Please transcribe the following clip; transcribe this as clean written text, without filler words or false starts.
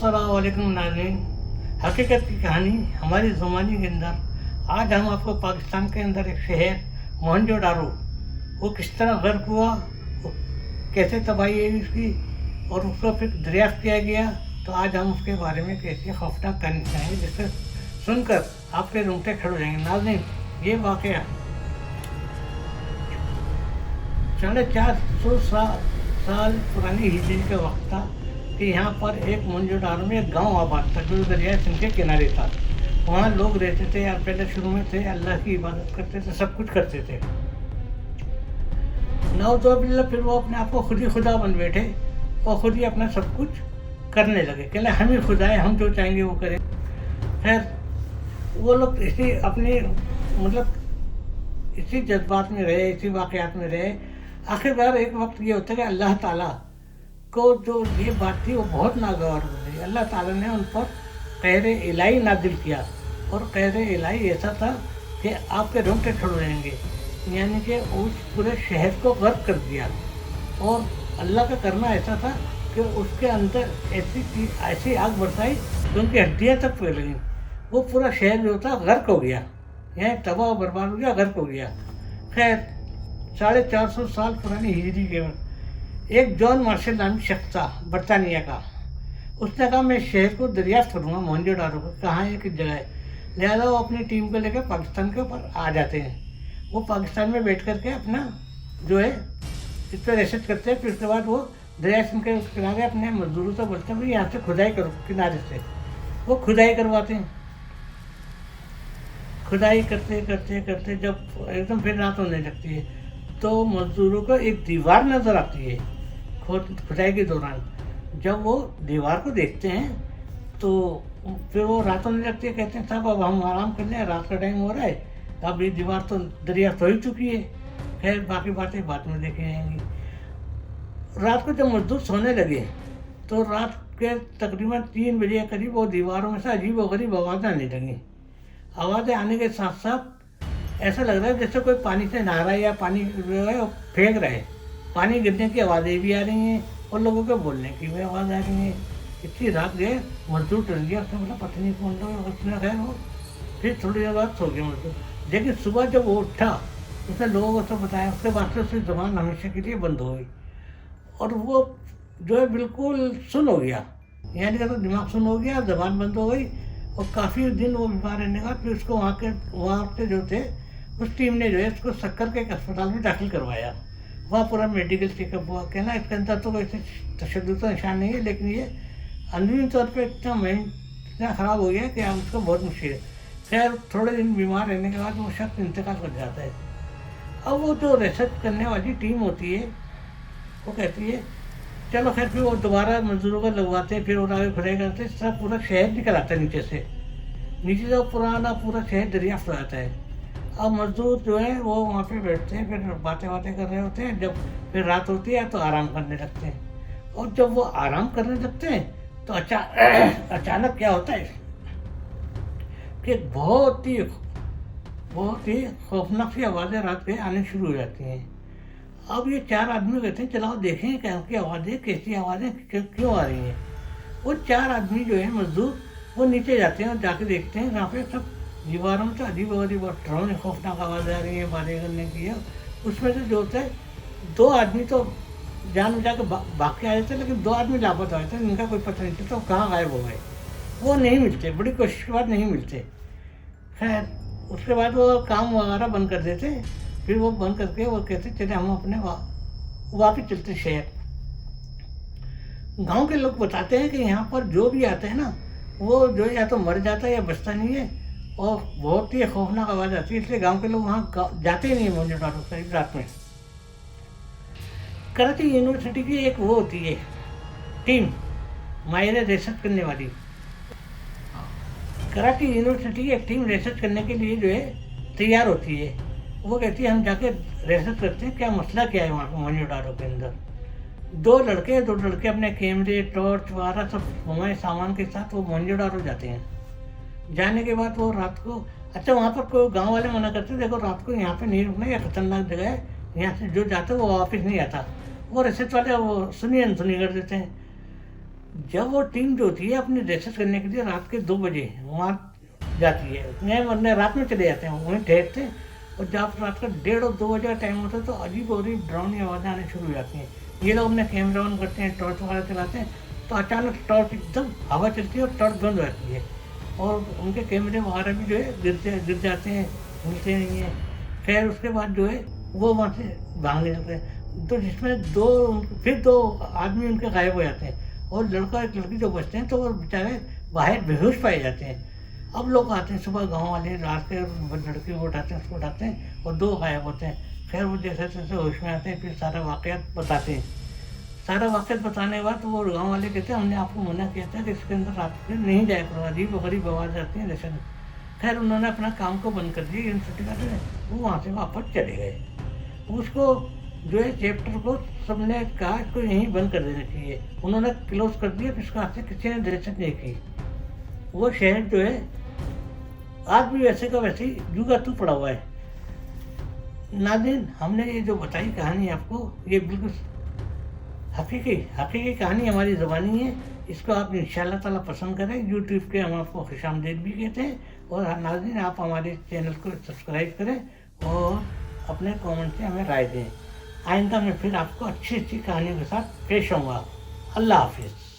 अस्सलाम वालेकुम नाज़रीन। हकीकत की कहानी हमारी ज़ुबानी के अंदर आज हम आपको पाकिस्तान के अंदर एक शहर मोहनजोदारो वो किस तरह गर्क हुआ, वो कैसे तबाही हुई उसकी और उसको फिर दरियाफ्त किया गया। तो आज हम उसके बारे में कैसी खौफनाक कहानी सुनाएंगे जिससे सुनकर आपके रोंगटे खड़े हो जाएंगे। नाज़रीन, ये वाक़या 450 साल पुरानी हिजरी का वक्त था कि यहाँ पर एक मोहनजोदारो में एक गांव आबाद था जो दरिया सिंध के किनारे था। वहाँ लोग रहते थे और पहले शुरू में थे, अल्लाह की इबादत करते थे, सब कुछ करते थे। नाउज़ुबिल्लाह फिर वो अपने आप को खुद ही खुदा बन बैठे और खुद ही अपना सब कुछ करने लगे। कहले हम ही खुदा है, हम जो चाहेंगे वो करें। खैर वो लोग इसी अपनी इसी जज्बात में रहे, इसी वाक़यात में रहे। आखिरकार एक वक्त ये होता है कि अल्लाह ताला को जो ये बात थी वो बहुत नागवार हो गई। अल्लाह ताला ने उन पर कहर इलाही नाजिल किया और कहर इलाही ऐसा था कि आपके रोंगटे खड़े हो जाएंगे, यानी कि उस पूरे शहर को गर्क कर दिया। और अल्लाह का करना ऐसा था कि उसके अंदर ऐसी आग बरसाई कि उनकी हड्डियाँ तक फैल गई। वो पूरा शहर जो था गर्क हो गया, यहाँ तबाह और बर्बाद हो गया, गर्क हो गया। खैर 450 साल पुरानी हिजरी के एक जॉन मार्शल नामी शख्स था बरतानिया का। उसने कहा मैं शहर को दरियाफ्त करूँगा, मोहनजोदारो को कहाँ है, किस जगह है। लिहाजा वो अपनी टीम को लेकर पाकिस्तान के ऊपर आ जाते हैं। वो पाकिस्तान में बैठ करके अपना जो है इस पर रिसर्च करते हैं। फिर उसके बाद वो दरिया सिंध के किनारे अपने मजदूरों से बोलते हैं भाई यहाँ से खुदाई करो, किनारे से वो खुदाई करवाते हैं। खुदाई करते करते करते जब एकदम फिर रात होने लगती है तो मजदूरों को एक दीवार नज़र आती है खुदाई के दौरान। जब वो दीवार को देखते हैं तो फिर वो रात होने लगती है। कहते हैं साहब अब हम आराम कर लें, रात का टाइम हो रहा है, अब ये दीवार तो दरिया हो ही चुकी है। खैर बाकी बातें बाद में देखी जाएंगी। रात को जब मजदूर सोने लगे तो रात के तकरीबन 3 बजे के करीब वो दीवारों में से अजीब व गरीब आवाज़ें आने लगी। आवाज़ें आने के साथ साथ ऐसा लग रहा है जैसे कोई पानी से नहा रहा है या पानी जो है फेंक रहा है। पानी गिरने की आवाज़ें भी आ रही हैं और लोगों के बोलने की भी आवाज़ आ रही है। इतनी रात गए, मजदूर डर गया, उसने बोला पता नहीं कौन लोग। उसने खैर वो फिर थोड़ी देर बाद सो गया मजदूर। लेकिन सुबह जब वो उठा उसने लोगों को सब बताया। उसके बाद से उसकी ज़बान हमेशा के लिए बंद हो गई और वो जो है बिल्कुल सुन हो गया, यानी कि तो दिमाग सुन हो गया, ज़बान बंद हो गई। और काफ़ी दिन वो बीमार रहने का फिर उसको वहाँ के जो थे उस टीम ने जो है उसको सक्कर के एक अस्पताल में दाखिल करवाया। वहाँ पूरा मेडिकल चेकअप हुआ। कहना इसके अंदर तो कोई तशद्दुद का निशान नहीं है, लेकिन ये अंदरूनी तौर पे इतना ख़राब हो गया कि आप उसको बहुत मुश्किल है। खैर थोड़े दिन बीमार रहने के बाद वो शख्स इंतकाल कर जाता है। अब वो जो रिसर्च करने वाली टीम होती है वो कहती है चलो खैर, फिर वो दोबारा मजदूरों को लगवाते हैं, फिर वो आगे खुदाई करते हैं, सब पूरा शहर निकल आता है नीचे से पुराना पूरा शहर दरियाफ्त हो जाता है। अब मजदूर जो है वो वहाँ पे बैठते हैं, फिर बातें कर रहे होते हैं। जब फिर रात होती है तो आराम करने लगते हैं। और जब वो आराम करने लगते हैं तो अचानक क्या होता है कि बहुत ही खौफनाक सी आवाज़ें रात के आने शुरू हो जाती हैं। अब ये 4 आदमी कहते हैं चलाओ देखें क्या आवाज़ें, कैसी आवाज़ें क्यों आ रही हैं। वो 4 आदमी जो है मजदूर वो नीचे जाते हैं और जाके देखते हैं वहाँ पे सब दीवारों में तो अजीब अजीब डरावनी खौफनाक आवाज़ें आ रही है, बातें करने की है। उसमें से जो होता है 2 आदमी तो जान बचा के भाग के आए थे, लेकिन 2 आदमी लापता हुए थे, इनका कोई पता नहीं चलता वो कहाँ गायब हो गए। वो नहीं मिलते, बड़ी कोशिश के बाद नहीं मिलते। खैर उसके बाद वो काम वगैरह बंद कर देते। फिर वो बंद करके वो कहते चले हम अपने वापस चलते शहर। गांव के लोग बताते हैं कि यहाँ पर जो भी आता है ना वो जो या तो मर जाता है या बचता नहीं है और बहुत ही खौफनाक आवाज़ आती है, इसलिए गांव के लोग वहाँ जाते ही नहीं है मोहनजोदारो करीब रात में। कराची यूनिवर्सिटी की एक वो होती है टीम माहिर रिसर्च करने वाली। कराची यूनिवर्सिटी की एक टीम रिसर्च करने के लिए जो है तैयार होती है। वो कहती है हम जाके रिसर्च करते हैं क्या मसला क्या है वहाँ पर मोहनजोदारो के अंदर। 2 लड़के अपने कैमरे टॉर्च वगैरह सब हमारे सामान के साथ वो मोहनजोदारो जाते हैं। जाने के बाद वो रात को वहाँ पर कोई गांव वाले मना करते देखो रात को यहाँ पे नहीं रुकना, यह खतरनाक जगह है, यहाँ से जो जाता है वो वापस नहीं आता। वो रिसर्च वाले वो सुनी अनसुनी कर देते हैं। जब वो टीम जो होती है अपनी रिसर्च करने के लिए रात के 2 बजे वहाँ जाती है, मैं वरना रात में चले जाते हैं, वहीं ठहरते हैं। और जब रात का 1:30 और 2 बजे का टाइम होता है तो अजीब अजीब डरावनी आवाज़ें आनी शुरू हो जाती हैं। ये लोग अपने कैमरा ऑन करते हैं, टॉर्च वगैरह चलाते हैं, तो अचानक टॉर्च एकदम हवा चलती है और टॉर्च बंद हो जाती है, और उनके कैमरे वगैरह भी जो है गिर जाते हैं, मिलते नहीं हैं। खैर उसके बाद जो है वो वहाँ से भागने लगते हैं, तो जिसमें फिर 2 आदमी उनके गायब हो जाते हैं, और लड़का एक लड़की जो बचते हैं तो वो बेचारे बाहर बेहोश पाए जाते हैं। अब लोग आते हैं सुबह, गांव वाले रात के लड़के को उठाते हैं, उसको उठाते हैं और 2 गायब होते हैं। खैर वो जैसे तैसे होश में आते हैं, फिर सारा वाक़यात बताते हैं। सारा वाक़यात बताने के बाद तो वो गाँव वाले कहते हैं हमने आपको मना किया था कि इसके अंदर रात को नहीं जाया करो, अजीब गरीब आवाज़ आती है जैसे। खैर उन्होंने अपना काम को बंद कर दिया, यूनिवर्सिटी का, वो वहाँ से वापस चले गए। उसको जो है चैप्टर को सबने कहा इसको यहीं बंद कर देना चाहिए, उन्होंने क्लोज कर दिया, फिर उसका हाथ से किसी ने दहशत नहीं की। वो शहर जो है आज भी वैसे का वैसे ही जुगा तू पड़ा हुआ है। नाज़रीन, हमने ये जो बताई कहानी आपको, ये बिल्कुल हकीकी कहानी हमारी ज़बानी है। इसको आप इंशाअल्लाह ताला पसंद करें। यूट्यूब पे हम आपको खुशामदीद भी कहते हैं। और नाज़रीन, आप हमारे चैनल को सब्सक्राइब करें और अपने कमेंट से हमें राय दें। आइंदा मैं फिर आपको अच्छी अच्छी कहानियों के साथ पेश होऊंगा। अल्लाह हाफिज़।